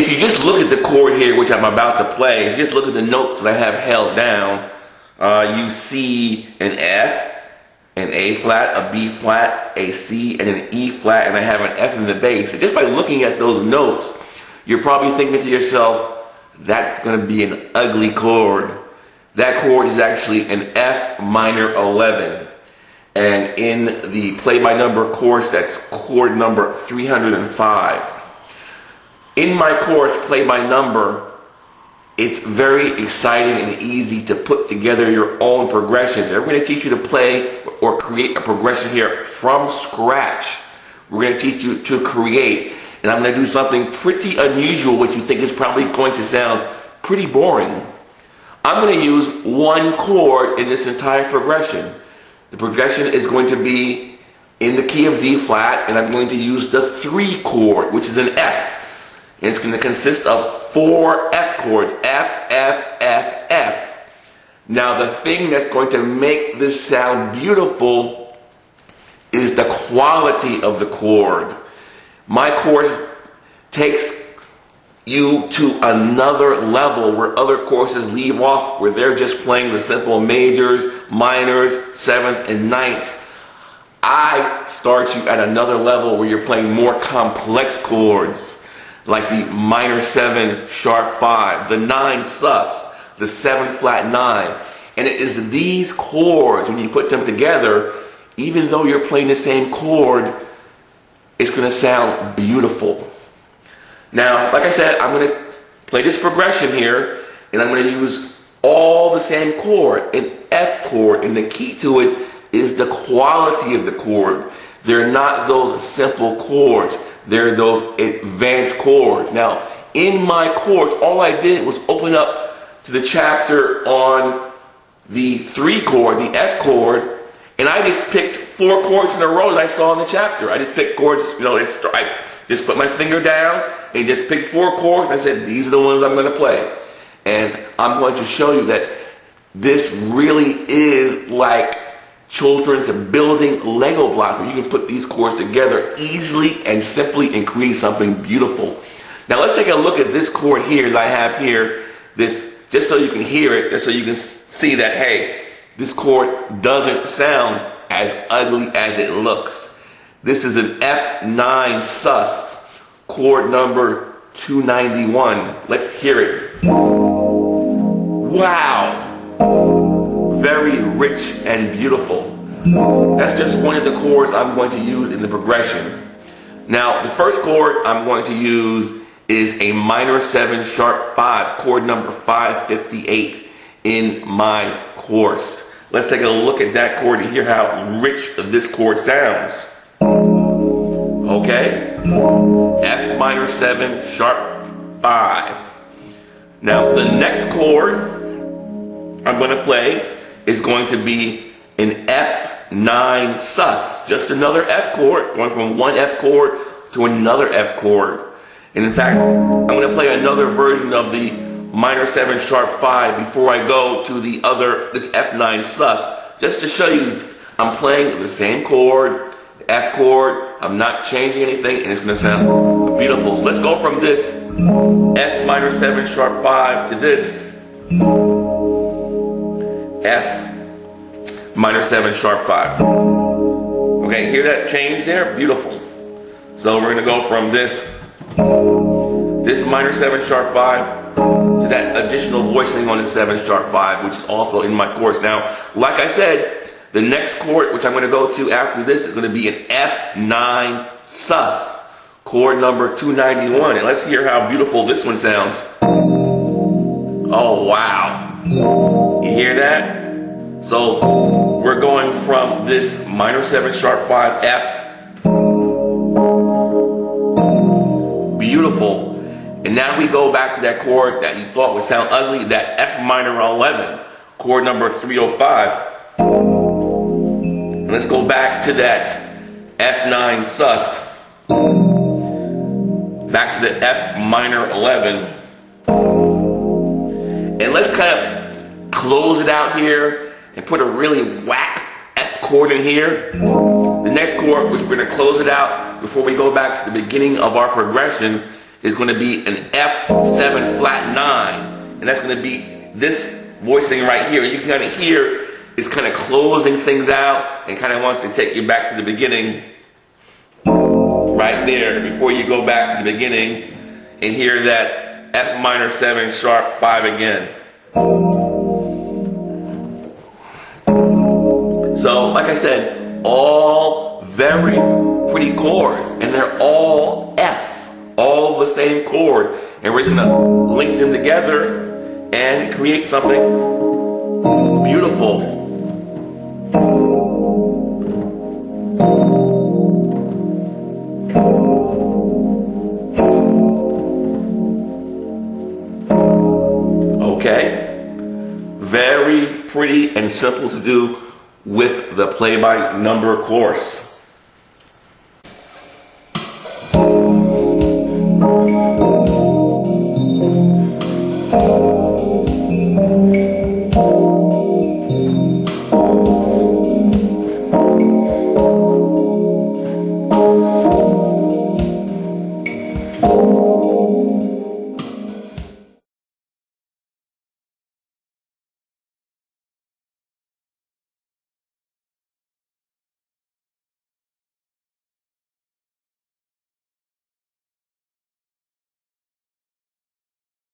if you just look at the chord here, which I'm about to play, if you just look at the notes that I have held down, you see an F, an A flat, a B flat, a C, and an E flat, and I have an F in the bass. And just by looking at those notes, you're probably thinking to yourself, that's going to be an ugly chord. That chord is actually an F minor 11. And in the play by number course, that's chord number 305. In my course, play by number, it's very exciting and easy to put together your own progressions. We're going to teach you to play or create a progression here from scratch. We're going to teach you to create. And I'm going to do something pretty unusual, which you think is probably going to sound pretty boring. I'm going to use one chord in this entire progression. The progression is going to be in the key of D flat, and I'm going to use the 3 chord, which is an F. And it's going to consist of 4 F chords, F, F, F, F. Now the thing that's going to make this sound beautiful is the quality of the chord. My course takes you to another level where other courses leave off, where they're just playing the simple majors, minors, 7th, and 9ths. I start you at another level where you're playing more complex chords, like the minor 7 sharp 5, the 9 sus, the 7 flat 9. And it is these chords, when you put them together, even though you're playing the same chord, it's going to sound beautiful. Now, like I said, I'm going to play this progression here, and I'm going to use all the same chord, an F chord, and the key to it is the quality of the chord. They're not those simple chords. They're those advanced chords. Now, in my chords, all I did was open up to the chapter on the 3 chord, the F chord, and I just picked 4 chords in a row that I saw in the chapter. I just picked chords, I just put my finger down and just picked 4 chords, and I said, these are the ones I'm going to play. And I'm going to show you that this really is like children's building Lego block, where you can put these chords together easily and simply and create something beautiful. Now let's take a look at this chord here that I have here, this, just so you can hear it, just so you can see that, hey, this chord doesn't sound as ugly as it looks. This is an F9 sus, chord number 291. Let's hear it. Wow! Very rich and beautiful. That's just one of the chords I'm going to use in the progression. Now, the first chord I'm going to use is a minor 7 sharp 5, chord number 558 in my course. Let's take a look at that chord and hear how rich this chord sounds. Okay? F minor 7 sharp 5. Now, the next chord I'm going to play is going to be an F9 sus. Just another F chord, going from one F chord to another F chord. And in fact, I'm going to play another version of the minor 7 sharp 5 before I go to the other, this F9 sus, just to show you I'm playing the same chord, the F chord. I'm not changing anything, and it's going to sound beautiful. So let's go from this F minor 7 sharp 5 to this F minor 7 sharp 5. Okay, hear that change there? Beautiful. So we're going to go from this minor 7 sharp 5 to that additional voicing on the 7 sharp 5, which is also in my course. Now, like I said, the next chord, which I'm going to go to after this, is going to be an F9 sus, chord number 291. And let's hear how beautiful this one sounds. Oh, wow. You hear that? So we're going from this minor 7 sharp 5 F. Beautiful. And now we go back to that chord that you thought would sound ugly, that F minor 11, chord number 305. And let's go back to that F9 sus. Back to the F minor 11. And let's kind of close it out here and put a really whack F chord in here. The next chord, which we're going to close it out before we go back to the beginning of our progression, is going to be an F7 flat 9. And that's going to be this voicing right here. You can kind of hear it's kind of closing things out and kind of wants to take you back to the beginning right there before you go back to the beginning and hear that F minor 7 sharp 5 again. So, like I said, all very pretty chords, and they're all F, all the same chord, and we're just going to link them together and create something beautiful. Okay? Very pretty and simple to do with the play by number course.